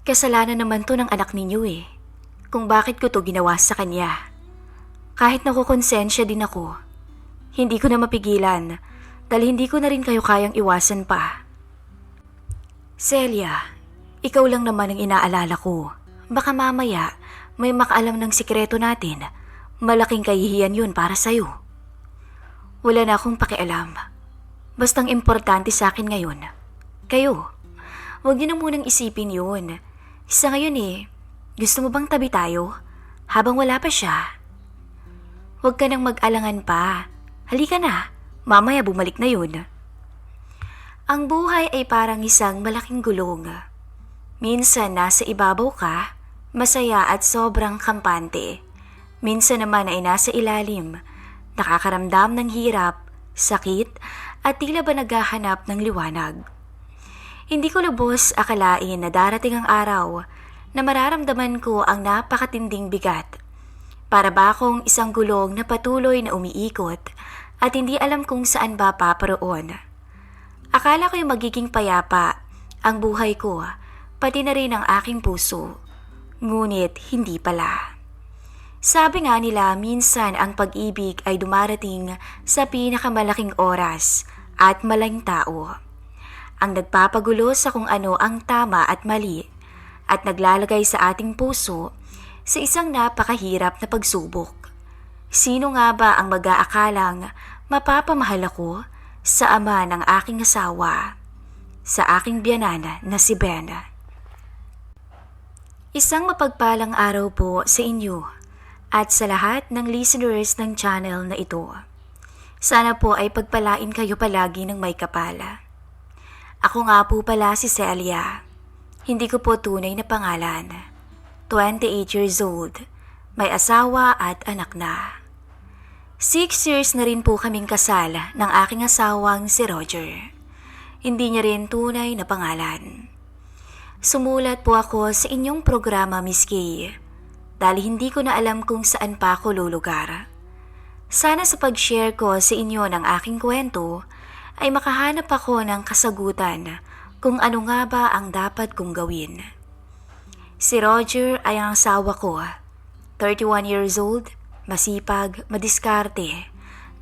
Kasalanan naman to ng anak ninyo eh. Kung bakit ko to ginawa sa kanya. Kahit nakukonsensya din ako, hindi ko na mapigilan dahil hindi ko na rin kayo kayang iwasan pa. Celia, ikaw lang naman ang inaalala ko. Baka mamaya may makaalam ng sikreto natin. Malaking kahihiyan yun para sa'yo. Wala na akong pakialam. Bastang importante sa akin ngayon. Kayo, huwag niyo na munang isipin yun. Sa ngayon gusto mo bang tabi tayo? Habang wala pa siya. Huwag ka nang mag-alangan pa. Halika na, mamaya bumalik na yun. Ang buhay ay parang isang malaking gulong. Minsan nasa ibabaw ka, masaya at sobrang kampante. Minsan naman ay nasa ilalim, nakakaramdam ng hirap, sakit at tila ba naghahanap ng liwanag. Hindi ko lubos akalain na darating ang araw na mararamdaman ko ang napakatinding bigat. Para ba akong isang gulong na patuloy na umiikot at hindi alam kung saan ba paparoon. Akala ko'y magiging payapa ang buhay ko, pati na rin ang aking puso. Ngunit hindi pala. Sabi nga nila minsan ang pag-ibig ay dumarating sa pinakamalaking oras at maling tao. Ang nagpapagulo sa kung ano ang tama at mali at naglalagay sa ating puso sa isang napakahirap na pagsubok. Sino nga ba ang mag-aakalang mapapamahal ako sa ama ng aking asawa, sa aking biyanan na si Ben? Isang mapagpalang araw po sa inyo at sa lahat ng listeners ng channel na ito. Sana po ay pagpalain kayo palagi ng may kapala. Ako nga po pala si Celia. Hindi ko po tunay na pangalan. 28 years old. May asawa at anak na. 6 years na rin po kaming kasal ng aking asawang si Roger. Hindi niya rin tunay na pangalan. Sumulat po ako sa inyong programa, Miss Kay, dahil hindi ko na alam kung saan pa ako lulugar. Sana sa pag-share ko sa inyo ng aking kwento, ay makahanap ako ng kasagutan kung ano nga ba ang dapat kong gawin. Si Roger ay ang asawa ko, 31 years old, masipag, madiskarte,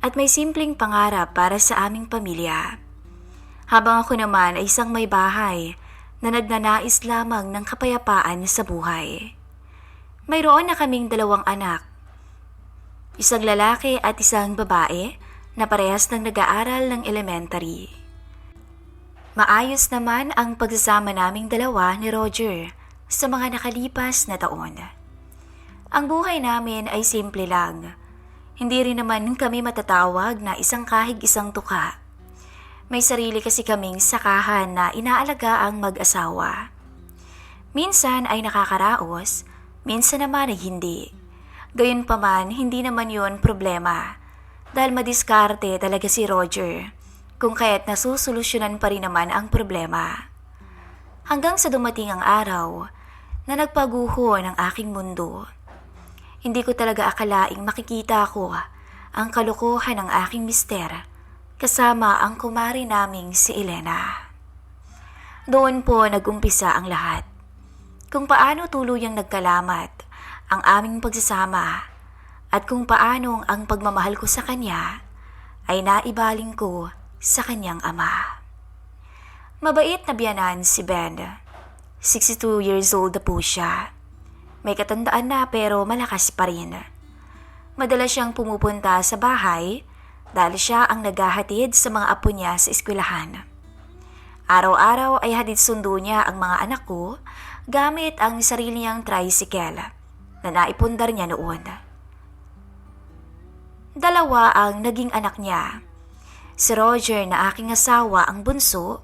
at may simpleng pangarap para sa aming pamilya. Habang ako naman ay isang may bahay na nagnanais lamang ng kapayapaan sa buhay. Mayroon na kaming 2 anak, isang lalaki at isang babae, na parehas nang nag-aaral ng elementary. Maayos naman ang pagsasama naming 2 ni Roger sa mga nakalipas na taon. Ang buhay namin ay simple lang. Hindi rin naman kami matatawag na isang kahig isang tuka. May sarili kasi kaming sakahan na inaalaga ang mag-asawa. Minsan ay nakakaraos, minsan naman ay hindi. Gayunpaman, hindi naman yon problema. Dahil madiskarte talaga si Roger, kung kaya't nasusolusyonan pa rin naman ang problema. Hanggang sa dumating ang araw na nagpaguho ng aking mundo. Hindi ko talaga akalaing makikita ko ang kalokohan ng aking mister kasama ang kumari naming si Elena. Doon po nagumpisa ang lahat. Kung paano tuluyang nagkalamat ang aming pagsasama at kung paanong ang pagmamahal ko sa kanya ay naibaling ko sa kanyang ama. Mabait na biyanan si Ben. 62 years old na po siya. May katandaan na pero malakas pa rin. Madalas siyang pumupunta sa bahay dahil siya ang naghahatid sa mga apo niya sa eskwelahan. Araw-araw ay hatid sundo niya ang mga anak ko gamit ang sarili niyang tricycle na naipundar niya noon. 2 ang naging anak niya. Si Roger na aking asawa ang bunso,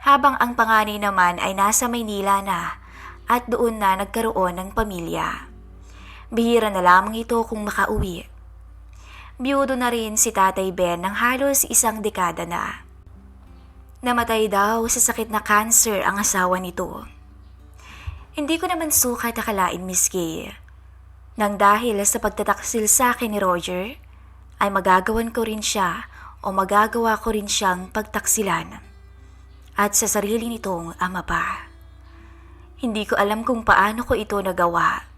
habang ang panganay naman ay nasa Maynila na at doon na nagkaroon ng pamilya. Bihira na lamang ito kung makauwi. Biyudo na rin si Tatay Ben ng halos 1 dekada na. Namatay daw sa sakit na cancer ang asawa nito. Hindi ko naman sukat akalain, Miss Kay, nang dahil sa pagtataksil sa akin ni Roger, ay magagawan ko rin siya o magagawa ko rin siyang pagtaksilan at sa sarili nitong ama pa. Hindi ko alam kung paano ko ito nagawa.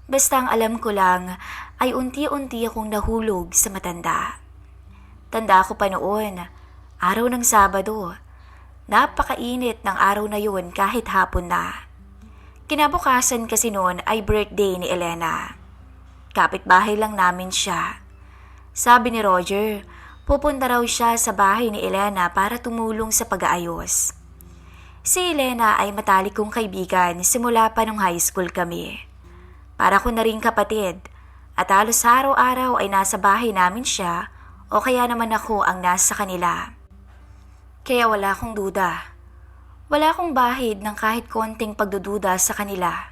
Basta ang alam ko lang ay unti-unti akong nahulog sa matanda. Tanda ko pa noon, araw ng Sabado. Napakainit ng araw na yun kahit hapon na. Kinabukasan kasi noon ay birthday ni Elena. Kapitbahay lang namin siya. Sabi ni Roger, pupunta raw siya sa bahay ni Elena para tumulong sa pag-aayos. Si Elena ay matalik kong kaibigan simula pa nung high school kami. Para ko na ring kapatid at halos araw-araw ay nasa bahay namin siya o kaya naman ako ang nasa kanila. Kaya wala akong duda. Wala akong bahid ng kahit konting pagdududa sa kanila.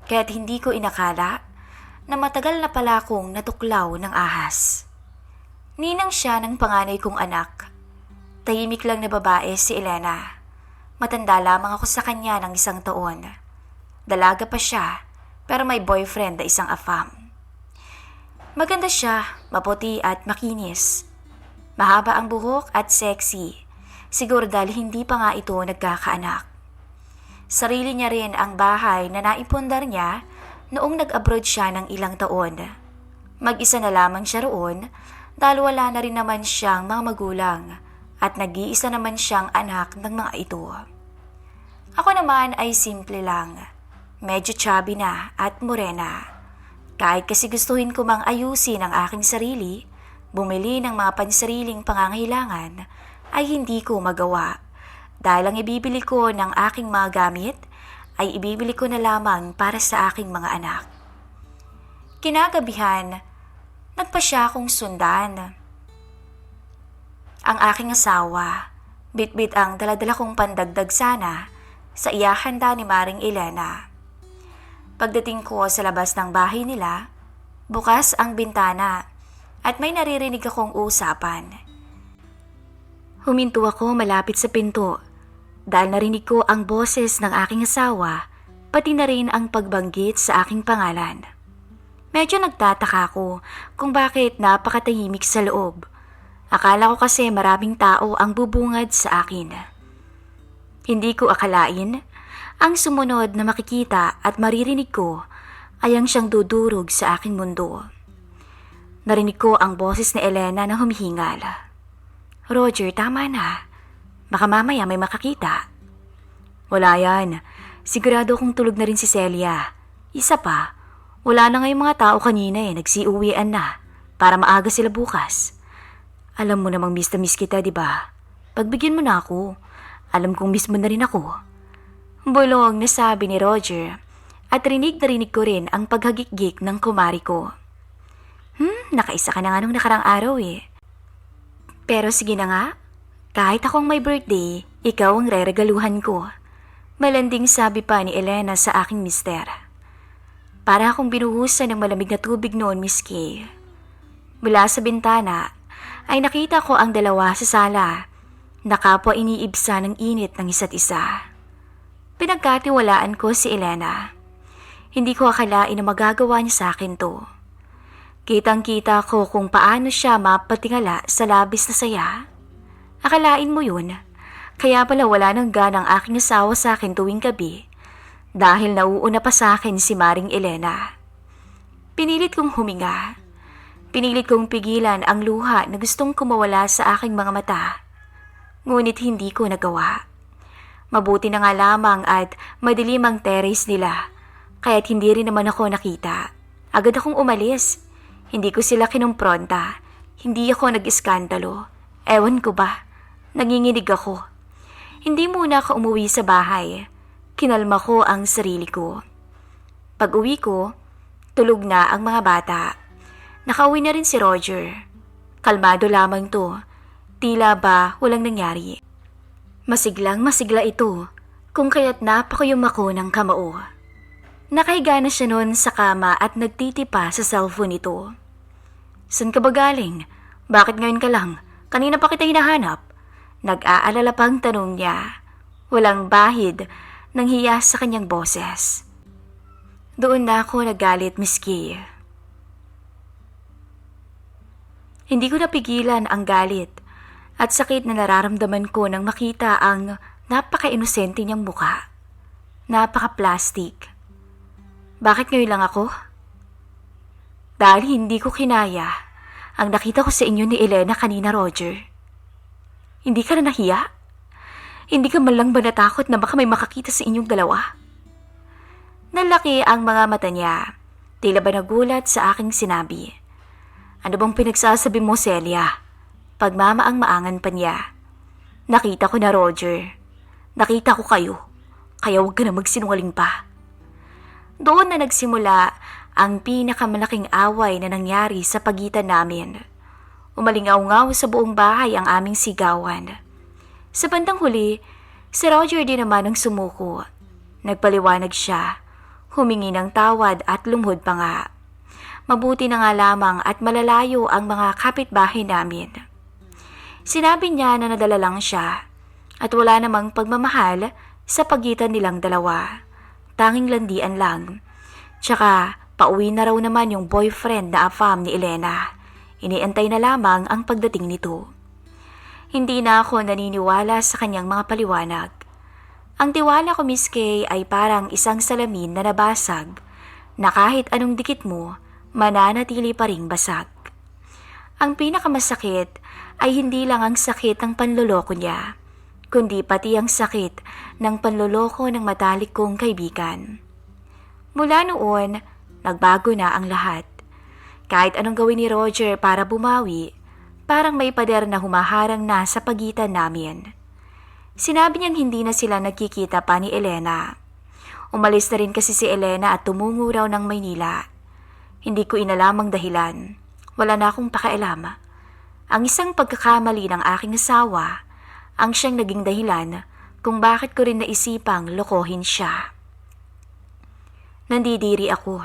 Kaya't hindi ko inakala na matagal na pala akong natuklaw ng ahas. Ninang siya ng panganay kong anak. Tahimik lang na babae si Elena. Matanda lamang ako sa kanya ng 1 taon. Dalaga pa siya, pero may boyfriend na isang afam. Maganda siya, maputi at makinis. Mahaba ang buhok at sexy. Siguro dahil hindi pa nga ito nagkakaanak. Sarili niya rin ang bahay na naipundar niya noong nag-abroad siya ng ilang taon. Mag-isa na lamang siya roon dahil wala na rin naman siyang mga magulang at nag-iisa naman siyang anak ng mga ito. Ako naman ay simple lang, medyo chubby na at morena. Kahit kasi gustuhin ko mang ayusin ang aking sarili, bumili ng mga pansariling pangangailangan, ay hindi ko magawa. Dahil ang ibibili ko ng aking mga gamit, ay ibibili ko na lamang para sa aking mga anak. Kinagabihan, nagpa siya akong sundan. Ang aking asawa, bit-bit ang daladala kong pandagdag sana sa iyahanda ni Maring Elena. Pagdating ko sa labas ng bahay nila, bukas ang bintana at may naririnig akong usapan. Huminto ako malapit sa pinto dahil narinig ko ang boses ng aking asawa pati na rin ang pagbanggit sa aking pangalan. Medyo nagtataka ako kung bakit napakatahimik sa loob. Akala ko kasi maraming tao ang bubungad sa akin. Hindi ko akalain, ang sumunod na makikita at maririnig ko ay ang siyang dudurog sa aking mundo. Narinig ko ang boses ni Elena na humihingal. Roger, tama na. Baka mamaya may makakita. Wala yan. Sigurado kong tulog na rin si Celia. Isa pa, wala na ngayong mga tao kanina nagsiuwian na para maaga sila bukas. Alam mo namang miss na miss kita, di ba? Pagbigyan mo na ako. Alam kong miss mo na rin ako. Bulong na sabi ni Roger at rinig na rinig ko rin ang paghagikgik ng kumari ko. Nakaisa ka na nga nung nakarang araw Pero sige na nga, kahit akong may birthday, ikaw ang reregaluhan ko. Malanding sabi pa ni Elena sa aking mister. Para akong binuhusan ng malamig na tubig noon, Miss Kay. Mula sa bintana, ay nakita ko ang dalawa sa sala, na kapwa iniibsa ng init ng isa't isa. Pinagkatiwalaan ko si Elena. Hindi ko akalain na magagawa niya sa akin to. Kitang-kita ko kung paano siya mapatingala sa labis na saya. Akalain mo yun, kaya pala wala nang ganang aking asawa sa akin tuwing gabi dahil nauuna pa sa akin si Maring Elena. Pinilit kong huminga. Pinilit kong pigilan ang luha na gustong kumawala sa aking mga mata. Ngunit hindi ko nagawa. Mabuti na nga lamang at madilim ang terrace nila, kaya't hindi rin naman ako nakita. Agad akong umalis. Hindi ko sila kinumpronta. Hindi ako nag-iskandalo. Ewan ko ba, nanginginig ako. Hindi muna ako umuwi sa bahay. Kinalma ko ang sarili ko. Pag-uwi ko, tulog na ang mga bata. Nakauwi na rin si Roger. Kalmado lamang to. Tila ba walang nangyari. Masiglang-masigla ito kung kaya't napakayum ako ng kamao. Nakahiga na siya noon sa kama at nagtitipa sa cellphone nito. San ka ba galing? Bakit ngayon ka lang? Kanina pa kita hinahanap. Nag-aalala pang tanong niya. Walang bahid ng hiya sa kanyang boses. Doon na ako nagalit, Miss Kay. Hindi ko napigilan ang galit at sakit na nararamdaman ko nang makita ang napaka-inosente niyang mukha. Napaka-plastic. Bakit ngayon lang ako? Dahil hindi ko kinaya ang nakita ko sa inyo ni Elena kanina, Roger. Hindi ka na nahiya? Hindi ka man lang ba natakot na baka may makakita sa inyong dalawa? Nalaki ang mga mata niya. Tila ba nagulat sa aking sinabi. Ano bang pinagsasabi mo, Celia? Pagmamaang-maangan pa niya. Nakita ko na, Roger. Nakita ko kayo. Kaya huwag ka na magsinungaling pa. Doon na nagsimula ang pinakamalaking away na nangyari sa pagitan namin. Umalingaw-ngaw sa buong bahay ang aming sigawan. Sa bandang huli, si Roger din naman ang sumuko. Nagpaliwanag siya, humingi ng tawad at lumuhod pa nga. Mabuti na nga lamang at malalayo ang mga kapitbahay namin. Sinabi niya na nadala lang siya at wala namang pagmamahal sa pagitan nilang dalawa. Tanging landian lang. Tsaka pauwi na raw naman yung boyfriend na afam ni Elena. Iniantay na lamang ang pagdating nito. Hindi na ako naniniwala sa kanyang mga paliwanag. Ang tiwala ko, Miss Kay, ay parang isang salamin na nabasag na kahit anong dikit mo, mananatili pa ring basag. Ang pinakamasakit ay hindi lang ang sakit ng panloloko niya, kundi pati ang sakit ng panloloko ng matalik kong kaibigan. Mula noon, nagbago na ang lahat. Kahit anong gawin ni Roger para bumawi, parang may pader na humaharang na sa pagitan namin. Sinabi niyang hindi na sila nagkikita pa ni Elena. Umalis na rin kasi si Elena at tumungo raw ng Maynila. Hindi ko inalamang dahilan. Wala na akong pakialam. Ang isang pagkakamali ng aking asawa ang siyang naging dahilan kung bakit ko rin naisipang lokohin siya. Nandidiri ako.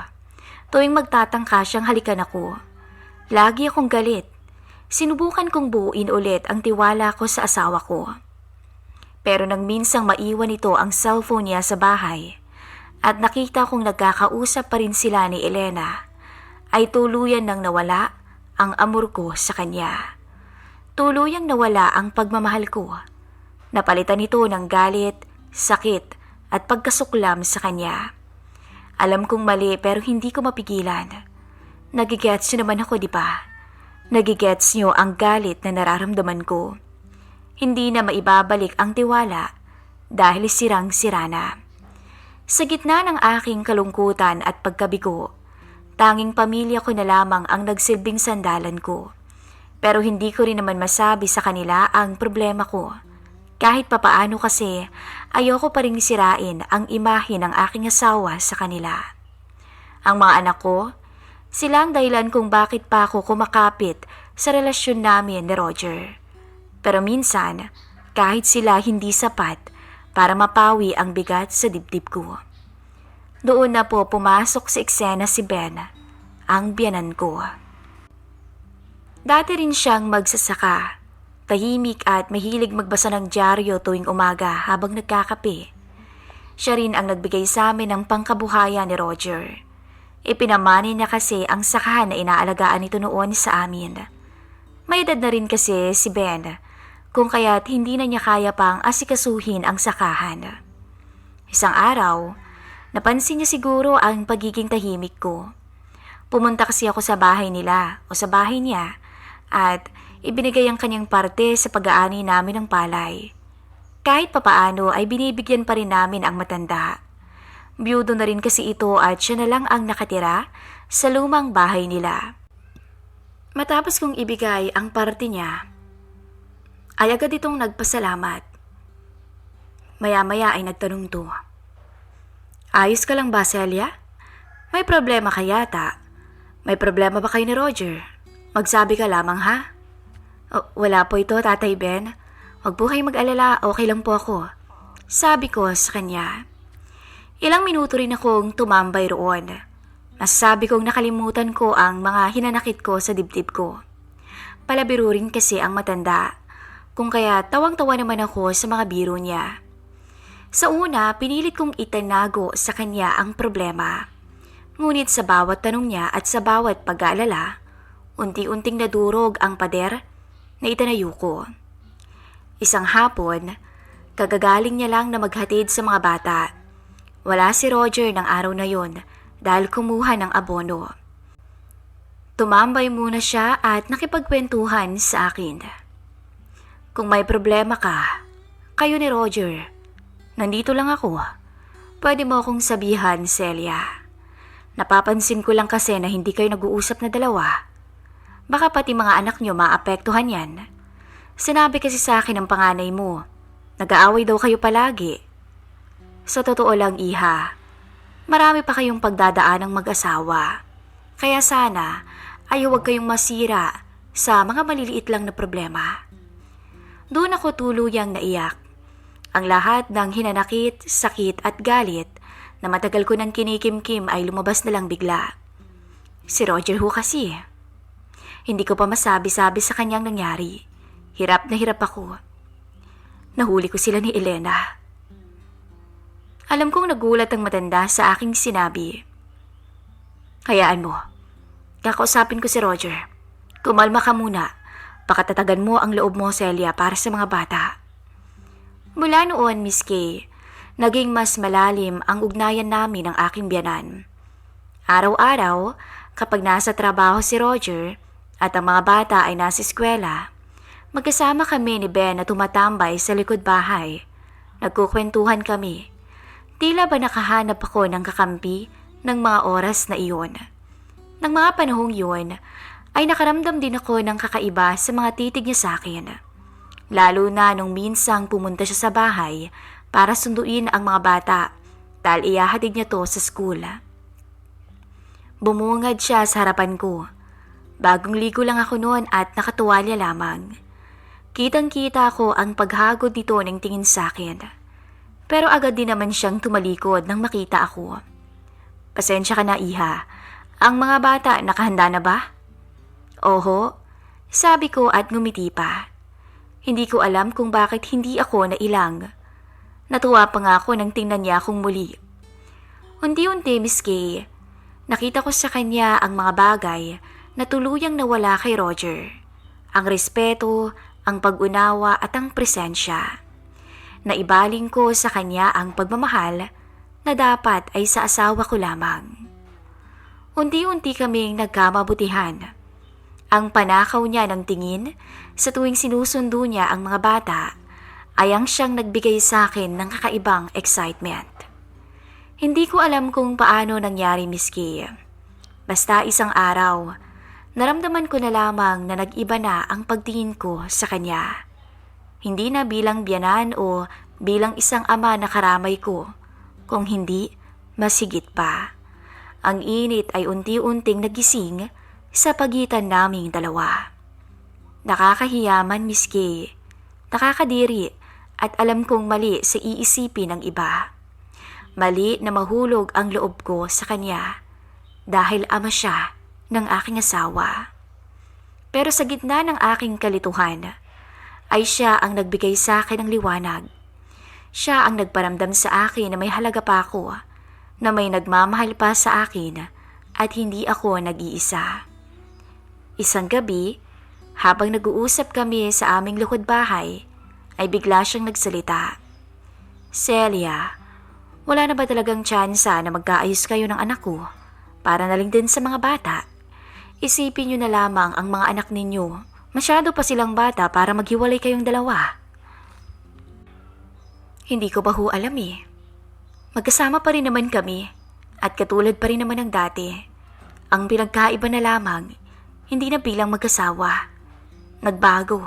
Tuwing magtatangka siyang halikan ako. Lagi akong galit. Sinubukan kong buuin ulit ang tiwala ko sa asawa ko. Pero nang minsang maiwan ito ang cellphone niya sa bahay at nakita kong nagkakausap pa rin sila ni Elena, ay tuluyan nang nawala ang amor ko sa kanya. Tuluyang nawala ang pagmamahal ko. Napalitan ito ng galit, sakit at pagkasuklam sa kanya. Alam kong mali pero hindi ko mapigilan. Nagigets niyo naman ako, di ba? Nagigets niyo ang galit na nararamdaman ko. Hindi na maibabalik ang tiwala dahil sirang-sira na. Sa gitna ng aking kalungkutan at pagkabigo, tanging pamilya ko na lamang ang nagsilbing sandalan ko. Pero hindi ko rin naman masabi sa kanila ang problema ko. Kahit papaano kasi, ayoko pa rin sirain ang imahe ng aking asawa sa kanila. Ang mga anak ko, sila ang dahilan kung bakit pa ako kumakapit sa relasyon namin ni Roger. Pero minsan, kahit sila hindi sapat para mapawi ang bigat sa dibdib ko. Doon na po pumasok sa eksena si Ben, ang biyanan ko. Dati rin siyang magsasaka, tahimik at mahilig magbasa ng dyaryo tuwing umaga habang nagkakape. Siya rin ang nagbigay sa amin ng pangkabuhayan ni Roger. Ipinamani niya kasi ang sakahan na inaalagaan nito noon sa amin. May edad na rin kasi si Ben, kung kaya't hindi na niya kaya pang asikasuhin ang sakahan. Isang araw, napansin niya siguro ang pagiging tahimik ko. Pumunta kasi ako sa bahay nila o sa bahay niya at ibinigay ang kanyang parte sa pag-aani namin ng palay. Kahit papaano ay binibigyan pa rin namin ang matanda. Biyudo na rin kasi ito at siya na lang ang nakatira sa lumang bahay nila. Matapos kong ibigay ang parte niya, ay agad itong nagpasalamat. Maya-maya ay nagtanong to. Ayos ka lang ba, Celia? May problema ka yata. May problema ba kayo ni Roger? Magsabi ka lamang, ha? Wala po ito, Tatay Ben. Huwag po kayong mag-alala, okay lang po ako. Sabi ko sa kanya. Ilang minuto rin akong tumambay roon. Masasabi kong nakalimutan ko ang mga hinanakit ko sa dibdib ko. Palabiro rin kasi ang matanda, kung kaya tawang-tawa naman ako sa mga biro niya. Sa una, pinilit kong itanago sa kanya ang problema. Ngunit sa bawat tanong niya at sa bawat pag-aalala, unti-unting nadurog ang pader na itinayo ko. Isang hapon, kagagaling niya lang na maghatid sa mga bata. Wala si Roger ng araw na yon dahil kumuha ng abono. Tumambay muna siya at nakipagkwentuhan sa akin. Kung may problema ka, kayo ni Roger, nandito lang ako. Pwede mo akong sabihan, Celia. Napapansin ko lang kasi na hindi kayo nag-uusap na dalawa. Baka pati mga anak nyo maapektuhan yan. Sinabi kasi sa akin ng panganay mo, nag-aaway daw kayo palagi. Sa totoo lang, Iha, marami pa kayong pagdadaan ng mag-asawa. Kaya sana ay huwag kayong masira sa mga maliliit lang na problema. Doon ako tuluyang naiyak. Ang lahat ng hinanakit, sakit at galit na matagal ko nang kinikimkim ay lumabas na lang bigla. Si Roger ho kasi. Hindi ko pa masabi-sabi sa kanyang nangyari. Hirap na hirap ako. Nahuli ko sila ni Elena. Alam kong nagulat ang matanda sa aking sinabi. Hayaan mo. Kakausapin ko si Roger. Kumalma ka muna. Pakatatagan mo ang loob mo, Celia, para sa mga bata. Mula noon, Miss Kay, naging mas malalim ang ugnayan namin ng aking biyanan. Araw-araw, kapag nasa trabaho si Roger at ang mga bata ay nasa eskwela, magkasama kami ni Ben na tumatambay sa likod bahay. Nagkukwentuhan kami. Tila ba nakahanap ako ng kakampi ng mga oras na iyon. Nang mga panahong iyon, ay nakaramdam din ako ng kakaiba sa mga titig niya sa akin. Lalo na nung minsang pumunta siya sa bahay para sunduin ang mga bata dahil iyahatid niya to sa school. Bumungad siya sa harapan ko. Bagong ligo lang ako noon at nakatuwalya lamang. Kitang-kita ko ang paghagod nito ng tingin sa akin. Pero agad din naman siyang tumalikod nang makita ako. Pasensya ka na, Iha. Ang mga bata nakahanda na ba? Oho, sabi ko at ngumiti pa. Hindi ko alam kung bakit hindi ako nailang. Natuwa pa nga ako nang tingnan niya akong muli. Unti-unti, Miss Kay, nakita ko sa kanya ang mga bagay na tuluyang nawala kay Roger. Ang respeto, ang pag-unawa at ang presensya. Naibaling ko sa kanya ang pagmamahal na dapat ay sa asawa ko lamang. Unti-unti kaming nagkamabutihan. Ang panakaw niya ng tingin sa tuwing sinusundo niya ang mga bata ay ang siyang nagbigay sa akin ng kakaibang excitement. Hindi ko alam kung paano nangyari, Miss Kay. Basta isang araw, naramdaman ko na lamang na nag-iba na ang pagtingin ko sa kanya. Hindi na bilang biyanan o bilang isang ama na karamay ko, kung hindi, mas higit pa. Ang init ay unti-unting nagising sa pagitan naming dalawa. Nakakahiyaman, Miss Kay. Nakakadiri at alam kong mali sa iisipin ng iba. Mali na mahulog ang loob ko sa kanya dahil ama siya ng aking asawa. Pero sa gitna ng aking kalituhan, ay siya ang nagbigay sa akin ng liwanag. Siya ang nagparamdam sa akin na may halaga pa ako, na may nagmamahal pa sa akin at hindi ako nag-iisa. Isang gabi, habang nag-uusap kami sa aming likod bahay, ay bigla siyang nagsalita. Celia, wala na ba talagang tsansa na magkaayos kayo ng anak ko para na lang din sa mga bata? Isipin niyo na lamang ang mga anak ninyo. Masyado pa silang bata para maghiwalay kayong dalawa. Hindi ko ba ho alam eh. Magkasama pa rin naman kami at katulad pa rin naman ng dati. Ang pinagkaiba na lamang, hindi na bilang mag-asawa. Nagbago.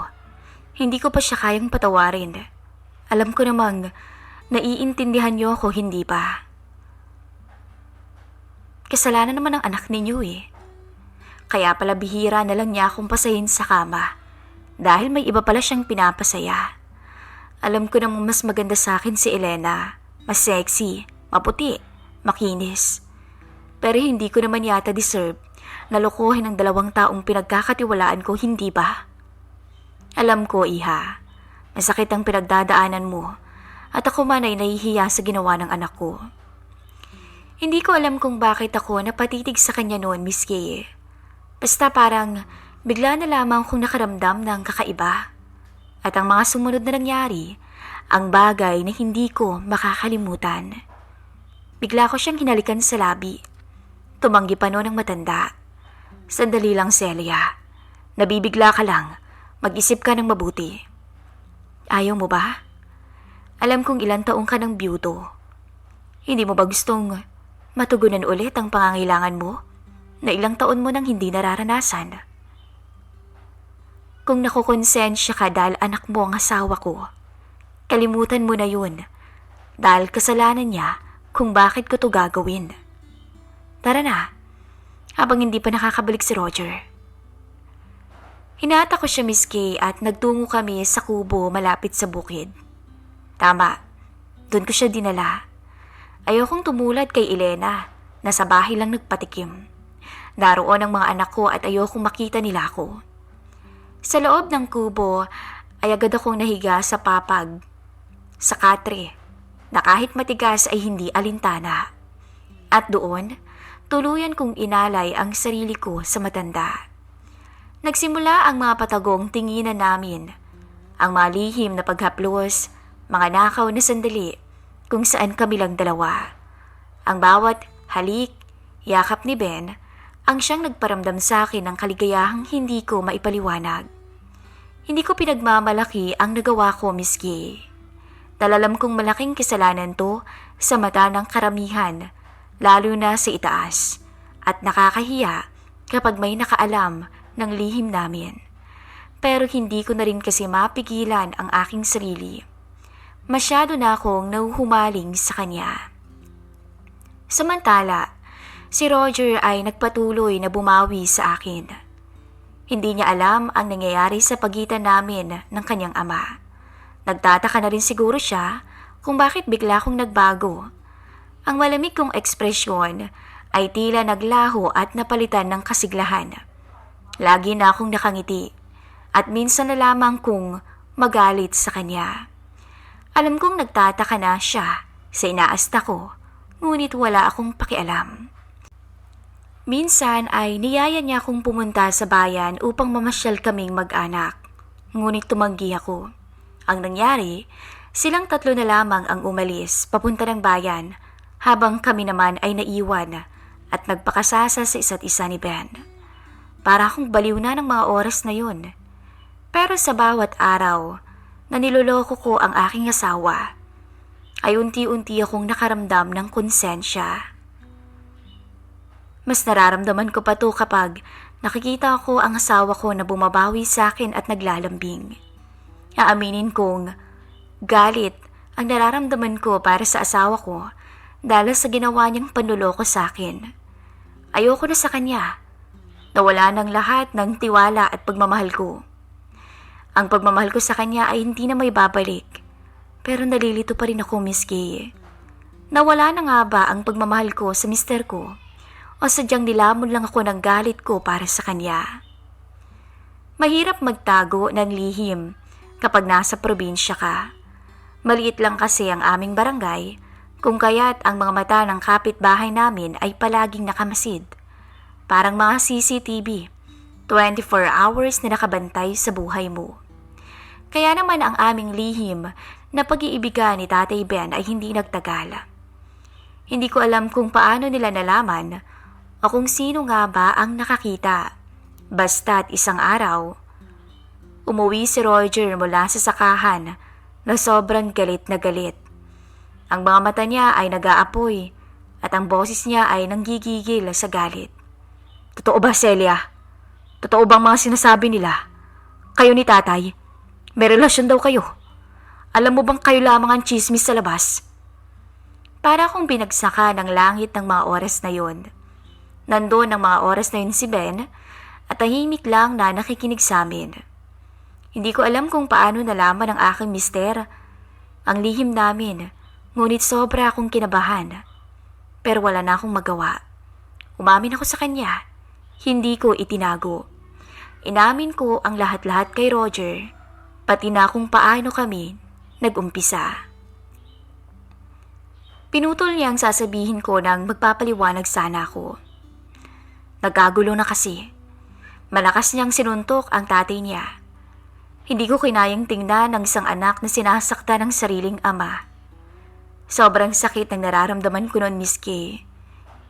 Hindi ko pa siya kayang patawarin. Alam ko namang naiintindihan niyo ako, hindi ba? Kasalanan naman ng anak ninyo eh. Kaya pala bihira na lang niya akong pasayin sa kama dahil may iba pala siyang pinapasaya. Alam ko namang mas maganda sa akin si Elena. Mas sexy, maputi, makinis. Pero hindi ko naman yata deserve na lokohin ang 2 taong pinagkakatiwalaan ko, hindi ba? Alam ko, Iha, masakit ang pinagdadaanan mo at ako man ay nahihiya sa ginawa ng anak ko. Hindi ko alam kung bakit ako napatitig sa kanya noon, Miss Kay. Basta parang bigla na lamang kong nakaramdam ng kakaiba. At ang mga sumunod na nangyari, ang bagay na hindi ko makakalimutan. Bigla ko siyang hinalikan sa labi. Tumanggi pa noon ang matanda. Sandali lang, Celia. Nabibigla ka lang. Mag-isip ka ng mabuti. Ayaw mo ba? Alam kong ilang taong ka ng biyudo. Hindi mo ba gustong matugunan ulit ang pangangailangan mo na ilang taon mo nang hindi nararanasan? Kung nakukonsensya ka dahil anak mo ang asawa ko, kalimutan mo na yun dahil kasalanan niya kung bakit ko to gagawin. Tara na, habang hindi pa nakakabalik si Roger. Hinata ko siya, Miss Kay, at nagtungo kami sa kubo malapit sa bukid. Tama, doon ko siya dinala. Ayokong tumulad kay Elena na sa bahay lang nagpatikim. Naroon ang mga anak ko at ayokong makita nila ako. Sa loob ng kubo ay agad akong nahiga sa papag, sa katre, na kahit matigas ay hindi alintana. At doon, tuluyan kong inalay ang sarili ko sa matanda. Nagsimula ang mga patagong tinginan namin, ang mga lihim na paghaplos, mga nakaw na sandali kung saan kami lang dalawa. Ang bawat halik, yakap ni Ben, ang siyang nagparamdam sa akin ng kaligayahang hindi ko maipaliwanag. Hindi ko pinagmamalaki ang nagawa ko, Miss Gay. Talalam kong malaking kasalanan to sa mata ng karamihan, lalo na sa itaas, at nakakahiya kapag may nakaalam ng lihim namin. Pero hindi ko na rin kasi mapigilan ang aking sarili. Masyado na akong nahuhumaling sa kanya. Samantala, si Roger ay nagpatuloy na bumawi sa akin. Hindi niya alam ang nangyayari sa pagitan namin ng kanyang ama. Nagtataka na rin siguro siya kung bakit bigla akong nagbago. Ang malamig kong ekspresyon ay tila naglaho at napalitan ng kasiglahan. Lagi na akong nakangiti at minsan na lamang kong magalit sa kanya. Alam kong nagtataka na siya sa inaasta ko, ngunit wala akong pakialam. Minsan ay niyaya niya akong pumunta sa bayan upang mamasyal kaming mag-anak, ngunit tumanggi ako. Ang nangyari, silang tatlo na lamang ang umalis papunta ng bayan habang kami naman ay naiwan at nagpakasasa sa isa't isa ni Ben. Para akong baliw na ng mga oras na yun. Pero sa bawat araw na niloloko ko ang aking asawa, ay unti-unti akong nakaramdam ng konsensya. Mas nararamdaman ko pa to kapag nakikita ko ang asawa ko na bumabawi sa akin at naglalambing. Aaminin kong galit ang nararamdaman ko para sa asawa ko dahil sa ginawa niyang panloloko sa akin. Ayoko na sa kanya. Nawala ng lahat ng tiwala at pagmamahal ko. Ang pagmamahal ko sa kanya ay hindi na may babalik. Pero nalilito pa rin ako, Miss Kay. Nawala na nga ba ang pagmamahal ko sa mister ko? O sadyang nilamon lang ako ng galit ko para sa kanya? Mahirap magtago ng lihim kapag nasa probinsya ka. Maliit lang kasi ang aming barangay, kung kaya't ang mga mata ng kapitbahay namin ay palaging nakamasid. Parang mga CCTV, 24 hours na nakabantay sa buhay mo. Kaya naman ang aming lihim na pag-iibigan ni Tatay Ben ay hindi nagtagal. Hindi ko alam kung paano nila nalaman o kung sino nga ba ang nakakita. Basta't isang araw, umuwi si Roger mula sa sakahan na sobrang galit na galit. Ang mga mata niya ay nag-aapoy at ang boses niya ay nanggigigil sa galit. Totoo ba, Celia? Totoo bang mga sinasabi nila? Kayo ni Tatay, may relasyon daw kayo. Alam mo bang kayo lamang ang chismis sa labas? Para akong binagsaka ng langit ng mga oras na yon. Nandoon ang mga oras na yun si Ben at tahimik lang na nakikinig sa amin. Hindi ko alam kung paano nalaman ng aking mister ang lihim namin, ngunit sobra akong kinabahan. Pero wala na akong magawa. Umamin ako sa kanya. Hindi ko itinago. Inamin ko ang lahat-lahat kay Roger, pati na kung paano kami nag-umpisa. Pinutol niya ang sasabihin ko nang magpapaliwanag sana ako. Nagkagulo na kasi. Malakas niyang sinuntok ang tatay niya. Hindi ko kinayang tingnan ng isang anak na sinasaktan ng sariling ama. Sobrang sakit ng nararamdaman ko noon, Miss Kay.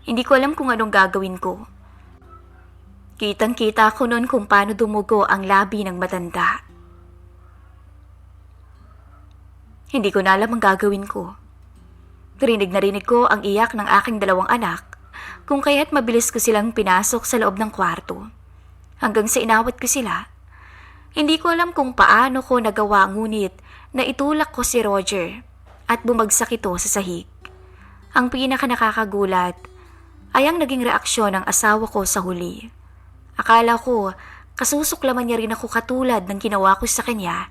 Hindi ko alam kung anong gagawin ko. Kitang-kita ko noon kung paano dumugo ang labi ng matanda. Hindi ko na alam ang gagawin ko. Rinig na rinig ko ang iyak ng aking 2 anak, kung kaya't mabilis ko silang pinasok sa loob ng kwarto. Hanggang sa inawat ko sila. Hindi ko alam kung paano ko nagawa, ngunit naitulak ko si Roger at bumagsak ito sa sahig. Ang pinaka nakakagulat ay ang naging reaksyon ng asawa ko sa huli. Akala ko kasusuklaman niya rin ako katulad ng ginawa ko sa kanya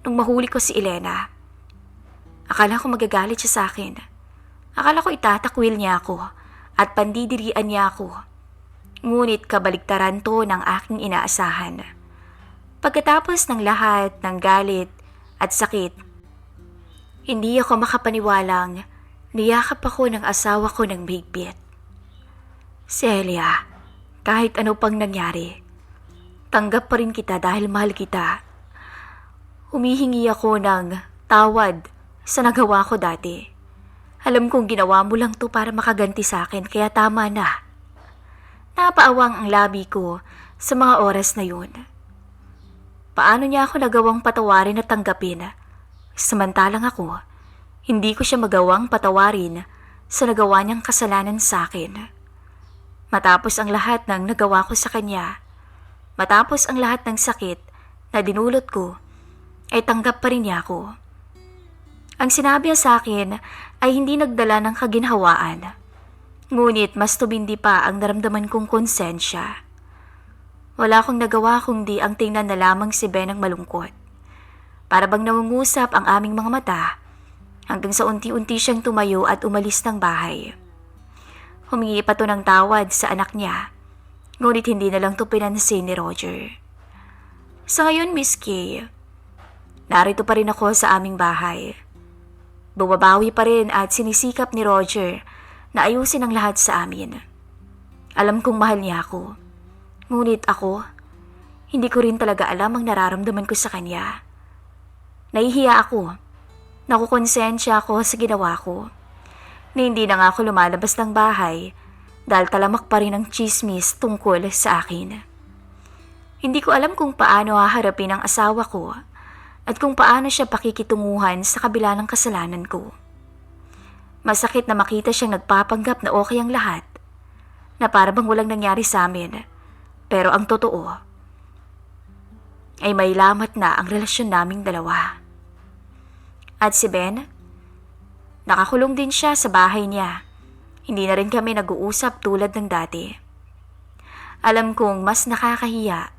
nung mahuli ko si Elena. Akala ko magagalit siya sa akin. Akala ko itatakwil niya ako at pandidirian niya ako. Ngunit kabaligtaran to ng aking inaasahan. Pagkatapos ng lahat ng galit at sakit, hindi ako makapaniwalang niyakap ako ng asawa ko ng bigpit. Celia, kahit ano pang nangyari, tanggap pa rin kita dahil mahal kita. Humihingi ako ng tawad sa nagawa ko dati. Alam kong ginawa mo lang to para makaganti sa akin, kaya tama na. Napaawang ang labi ko sa mga oras na yun. Paano niya ako nagawang patawarin at tanggapin? Samantalang ako, hindi ko siya magawang patawarin sa nagawa niyang kasalanan sa akin. Matapos ang lahat ng nagawa ko sa kanya, matapos ang lahat ng sakit na dinulot ko, ay tanggap pa rin niya ako. Ang sinabi niya sa akin ay hindi nagdala ng kaginhawaan. Ngunit mas tumindi pa ang naramdaman kong konsensya. Wala akong nagawa kundi ang tingnan na lamang si Ben ang malungkot. Para bang nangungusap ang aming mga mata hanggang sa unti-unti siyang tumayo at umalis ng bahay. Humingi pa to ng tawad sa anak niya, ngunit hindi na lang to pinansin ni Roger. Sa ngayon, Miss Kay, narito pa rin ako sa aming bahay. Bumabawi pa rin at sinisikap ni Roger na ayusin ang lahat sa amin. Alam kong mahal niya ako. Ngunit ako, hindi ko rin talaga alam ang nararamdaman ko sa kanya. Nahihiya ako. Nakukonsensya ako sa ginawa ko. Na hindi na nga ako lumalabas ng bahay dahil talamak pa rin ang chismis tungkol sa akin. Hindi ko alam kung paano haharapin ang asawa ko at kung paano siya pakikitunguhan sa kabila ng kasalanan ko. Masakit na makita siyang nagpapanggap na okay ang lahat, na para bang walang nangyari sa amin, pero ang totoo ay may lamat na ang relasyon naming dalawa. At si Ben, nakakulong din siya sa bahay niya. Hindi na rin kami nag-uusap tulad ng dati. Alam kong mas nakakahiya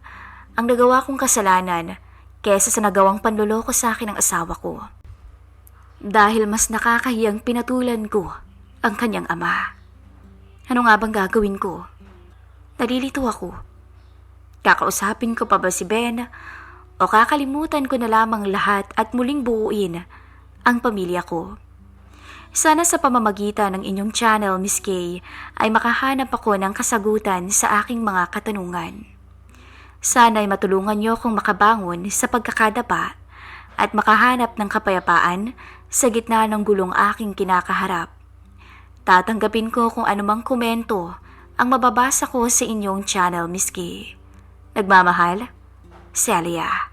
ang nagawa kong kasalanan kesa sa nagawang panloloko sa akin ng asawa ko. Dahil mas nakakahiyang pinatulan ko ang kanyang ama. Ano nga bang gagawin ko? Nalilito ako. Kakausapin ko pa ba si Ben o kakalimutan ko na lamang lahat at muling buuin ang pamilya ko? Sana sa pamamagitan ng inyong channel, Miss Kay, ay makahanap ako ng kasagutan sa aking mga katanungan. Sana'y matulungan niyo akong makabangon sa pagkakadapa at makahanap ng kapayapaan sa gitna ng gulong aking kinakaharap. Tatanggapin ko kung anumang komento ang mababasa ko sa inyong channel, Miss Kay. Nagmamahal, Celia.